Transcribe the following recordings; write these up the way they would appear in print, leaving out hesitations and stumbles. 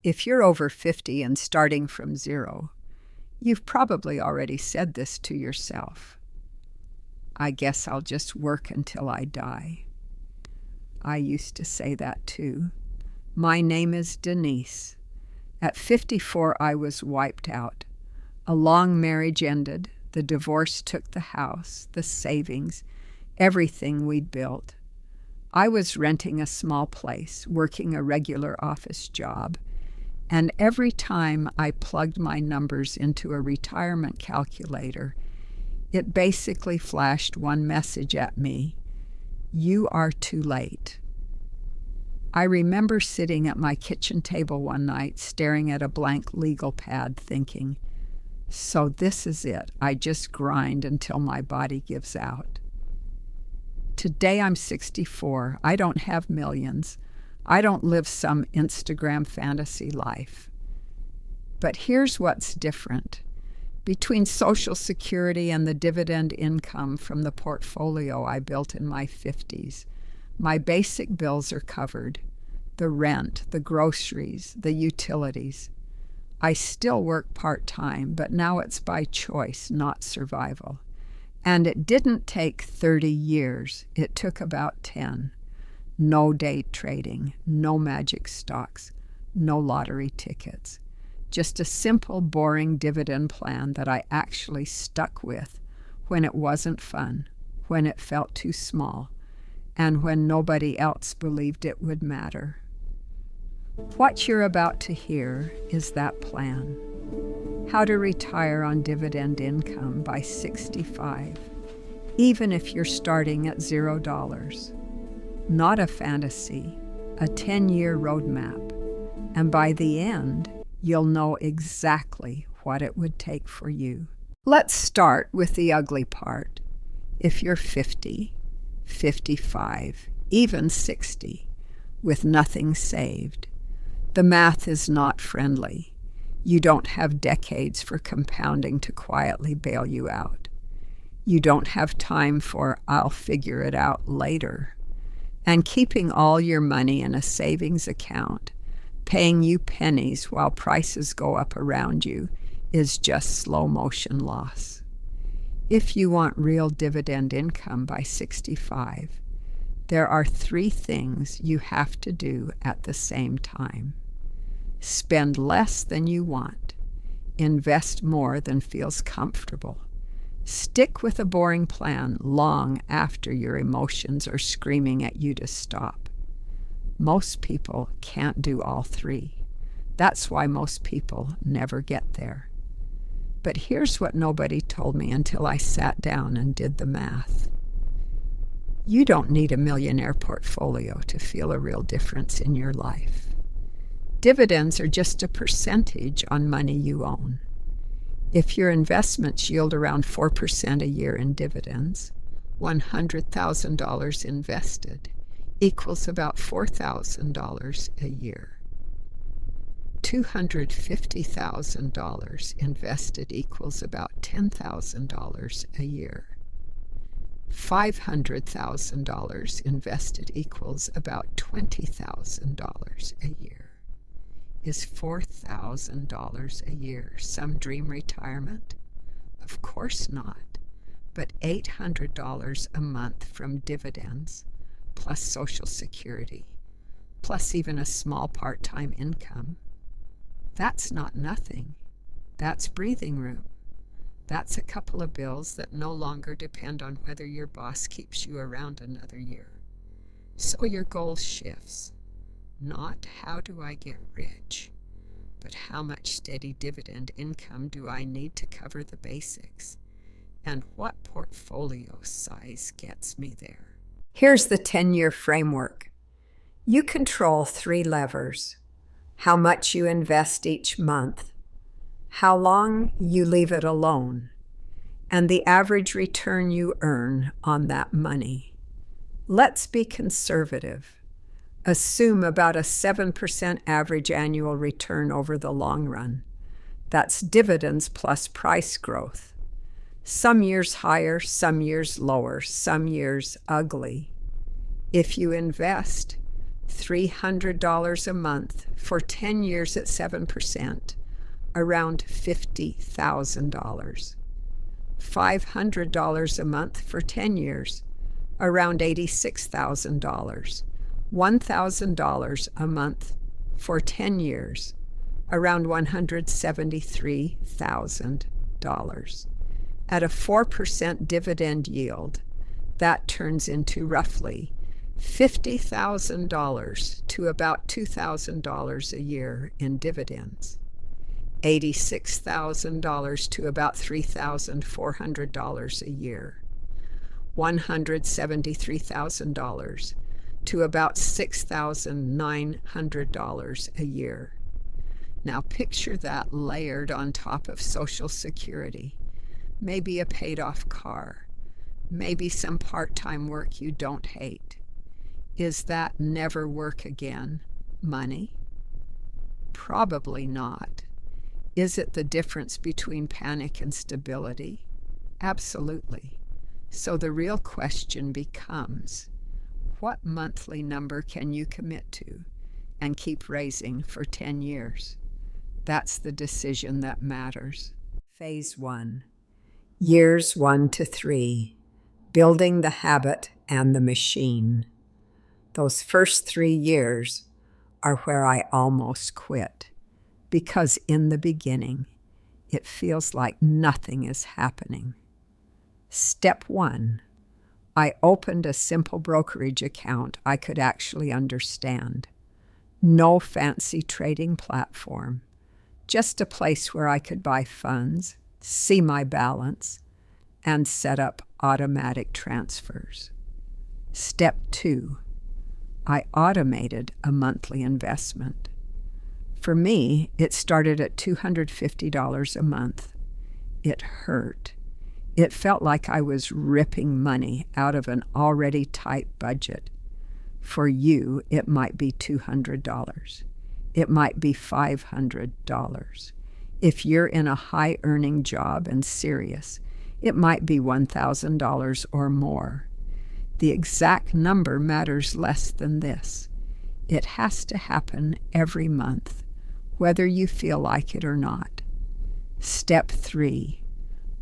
If you're over 50 and starting from zero, you've probably already said this to yourself. I guess I'll just work until I die. I used to say that too. My name is Denise. At 54, I was wiped out. A long marriage ended. The divorce took the house, the savings, everything we'd built. I was renting a small place, working a regular office job, and every time I plugged my numbers into a retirement calculator, it basically flashed one message at me: you are too late. I remember sitting at my kitchen table one night, staring at a blank legal pad, thinking, so this is it. I just grind until my body gives out. Today I'm 64. I don't have millions. I don't live some Instagram fantasy life. But here's what's different. Between Social Security and the dividend income from the portfolio I built in my 50s, my basic bills are covered: the rent, the groceries, the utilities. I still work part-time, but now it's by choice, not survival. And it didn't take 30 years. It took about 10. No day trading, no magic stocks, no lottery tickets. Just a simple, boring dividend plan that I actually stuck with when it wasn't fun, when it felt too small, and when nobody else believed it would matter. What you're about to hear is that plan. How to retire on dividend income by 65, even if you're starting at $0. Not a fantasy, a 10-year roadmap. And by the end, you'll know exactly what it would take for you. Let's start with the ugly part. If you're 50, 55, even 60, with nothing saved, the math is not friendly. You don't have decades for compounding to quietly bail you out. You don't have time for "I'll figure it out later." And keeping all your money in a savings account, paying you pennies while prices go up around you, is just slow motion loss. If you want real dividend income by 65, there are 3 things you have to do at the same time. Spend less than you want. Invest more than feels comfortable. Stick with a boring plan long after your emotions are screaming at you to stop. Most people can't do all 3. That's why most people never get there. But here's what nobody told me until I sat down and did the math. You don't need a millionaire portfolio to feel a real difference in your life. Dividends are just a percentage on money you own. If your investments yield around 4% a year in dividends, $100,000 invested equals about $4,000 a year. $250,000 invested equals about $10,000 a year. $500,000 invested equals about $20,000 a year. Is $4,000 a year some dream retirement? Of course not. But $800 a month from dividends, plus Social Security, plus even a small part-time income, that's not nothing. That's breathing room. That's a couple of bills that no longer depend on whether your boss keeps you around another year. So your goal shifts. Not how do I get rich, but how much steady dividend income do I need to cover the basics, and what portfolio size gets me there. Here's the 10-year framework. You control 3 levers: how much you invest each month, how long you leave it alone, and the average return you earn on that money. Let's be conservative. Assume about a 7% average annual return over the long run. That's dividends plus price growth. Some years higher, some years lower, some years ugly. If you invest, $300 a month for 10 years at 7%, around $50,000. $500 a month for 10 years, around $86,000. $1,000 a month for 10 years, around $173,000. At a 4% dividend yield, that turns into roughly $50,000 to about $2,000 a year in dividends, $86,000 to about $3,400 a year, $173,000 to about $6,900 a year. Now picture that layered on top of Social Security, maybe a paid-off car, maybe some part-time work you don't hate. Is that never work again money? Probably not. Is it the difference between panic and stability? Absolutely. So the real question becomes, what monthly number can you commit to and keep raising for 10 years? That's the decision that matters. Phase 1. Years 1 to 3. Building the habit and the machine. Those first 3 years are where I almost quit, because in the beginning, it feels like nothing is happening. Step 1. I opened a simple brokerage account I could actually understand. No fancy trading platform, just a place where I could buy funds, see my balance, and set up automatic transfers. Step 2. I automated a monthly investment. For me, it started at $250 a month. It hurt. It felt like I was ripping money out of an already tight budget. For you, it might be $200. It might be $500. If you're in a high-earning job and serious, it might be $1,000 or more. The exact number matters less than this. It has to happen every month, whether you feel like it or not. Step 3.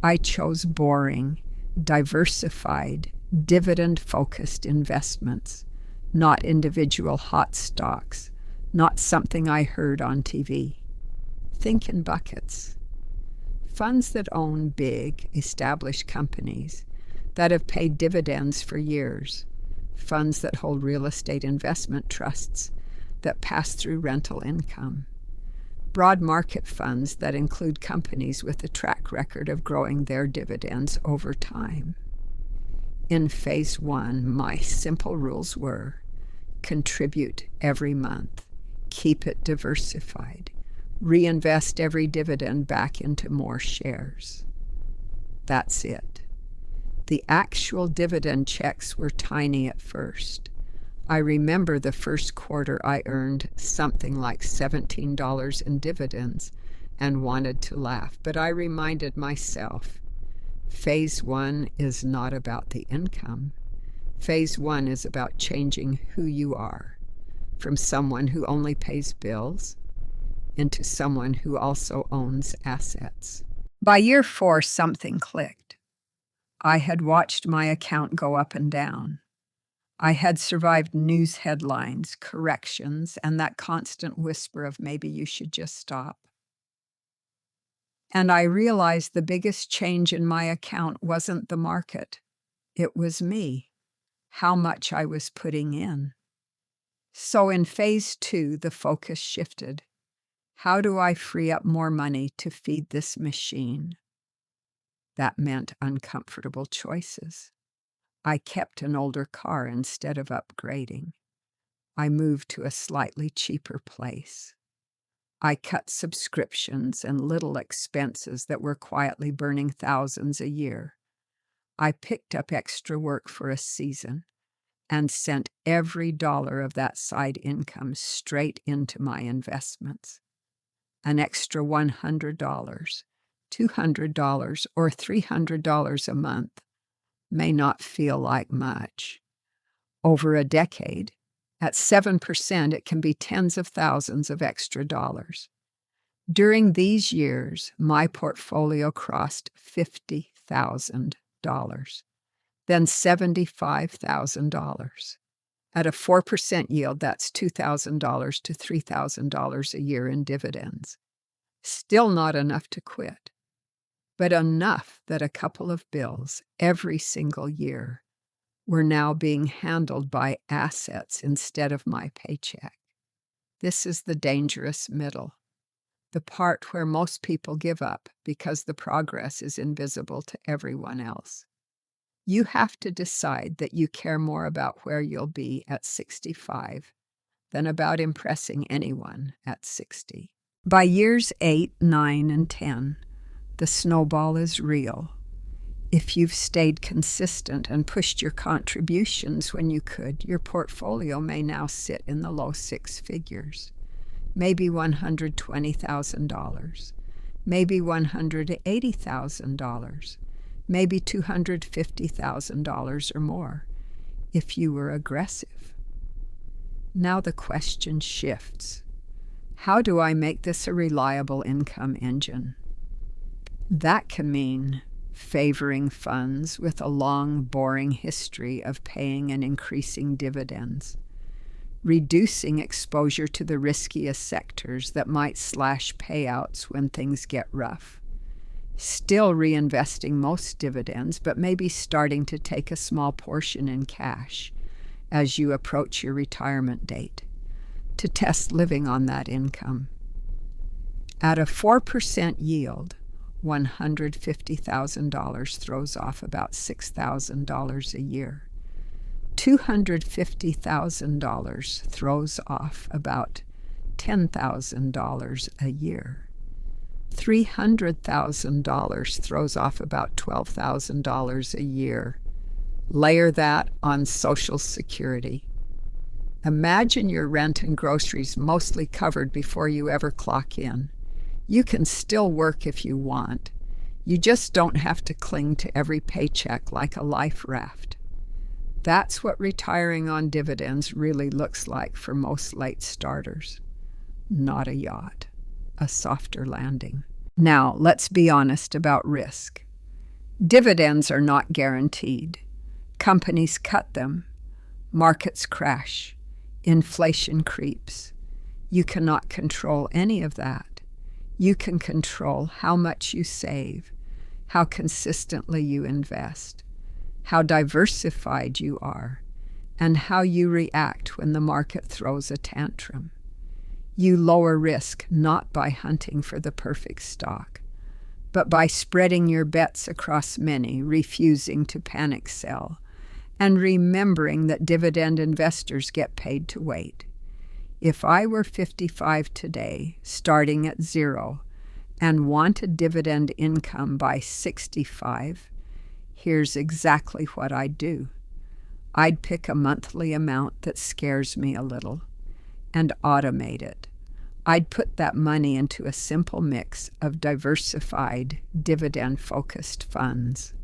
I chose boring, diversified, dividend-focused investments, not individual hot stocks, not something I heard on TV. Think in buckets. Funds that own big, established companies that have paid dividends for years. Funds that hold real estate investment trusts that pass through rental income. Broad market funds that include companies with a track record of growing their dividends over time. In Phase 1, my simple rules were: contribute every month, keep it diversified, reinvest every dividend back into more shares. That's it. The actual dividend checks were tiny at first. I remember the first quarter I earned something like $17 in dividends and wanted to laugh, but I reminded myself, Phase 1 is not about the income. Phase 1 is about changing who you are, from someone who only pays bills into someone who also owns assets. By year 4, something clicked. I had watched my account go up and down. I had survived news headlines, corrections, and that constant whisper of maybe you should just stop. And I realized the biggest change in my account wasn't the market. It was me, how much I was putting in. So in Phase 2, the focus shifted. How do I free up more money to feed this machine? That meant uncomfortable choices. I kept an older car instead of upgrading. I moved to a slightly cheaper place. I cut subscriptions and little expenses that were quietly burning thousands a year. I picked up extra work for a season and sent every dollar of that side income straight into my investments. An extra $100, $200, or $300 a month may not feel like much. Over a decade, At 7%, it can be tens of thousands of extra dollars. During these years, my portfolio crossed $50,000, then $75,000. At a 4% yield, that's $2,000 to $3,000 a year in dividends. Still not enough to quit, but enough that a couple of bills every single year were now being handled by assets instead of my paycheck. This is the dangerous middle, the part where most people give up because the progress is invisible to everyone else. You have to decide that you care more about where you'll be at 65 than about impressing anyone at 60. By years 8, 9, and 10, the snowball is real. If you've stayed consistent and pushed your contributions when you could, your portfolio may now sit in the low six figures. Maybe $120,000, maybe $180,000, maybe $250,000 or more, if you were aggressive. Now the question shifts. How do I make this a reliable income engine? That can mean favoring funds with a long, boring history of paying and increasing dividends, reducing exposure to the riskiest sectors that might slash payouts when things get rough, still reinvesting most dividends, but maybe starting to take a small portion in cash as you approach your retirement date to test living on that income. At a 4% yield, $150,000 throws off about $6,000 a year. $250,000 throws off about $10,000 a year. $300,000 throws off about $12,000 a year. Layer that on Social Security. Imagine your rent and groceries mostly covered before you ever clock in. You can still work if you want. You just don't have to cling to every paycheck like a life raft. That's what retiring on dividends really looks like for most late starters. Not a yacht, a softer landing. Now, let's be honest about risk. Dividends are not guaranteed. Companies cut them. Markets crash. Inflation creeps. You cannot control any of that. You can control how much you save, how consistently you invest, how diversified you are, and how you react when the market throws a tantrum. You lower risk not by hunting for the perfect stock, but by spreading your bets across many, refusing to panic sell, and remembering that dividend investors get paid to wait. If I were 55 today, starting at zero, and wanted dividend income by 65, here's exactly what I'd do. I'd pick a monthly amount that scares me a little and automate it. I'd put that money into a simple mix of diversified, dividend-focused funds.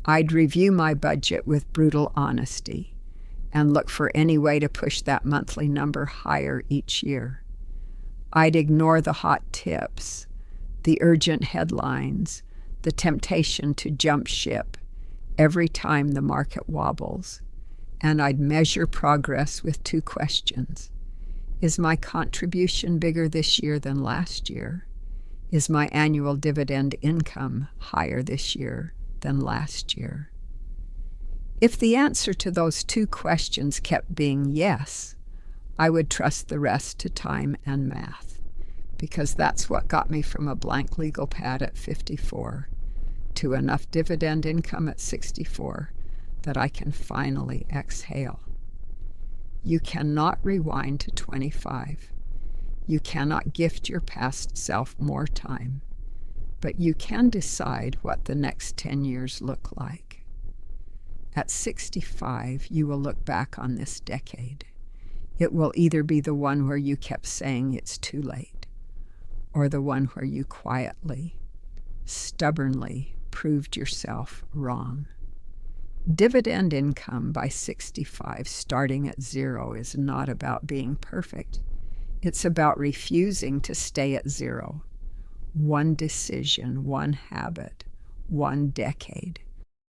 I'd review my budget with brutal honesty and look for any way to push that monthly number higher each year. I'd ignore the hot tips, the urgent headlines, the temptation to jump ship every time the market wobbles, and I'd measure progress with two questions. Is my contribution bigger this year than last year? Is my annual dividend income higher this year than last year? If the answer to those two questions kept being yes, I would trust the rest to time and math, because that's what got me from a blank legal pad at 54 to enough dividend income at 64 that I can finally exhale. You cannot rewind to 25. You cannot gift your past self more time, but you can decide what the next 10 years look like. At 65, you will look back on this decade. It will either be the one where you kept saying it's too late, or the one where you quietly, stubbornly proved yourself wrong. Dividend income by 65, starting at 0, is not about being perfect. It's about refusing to stay at 0. One decision, one habit, one decade.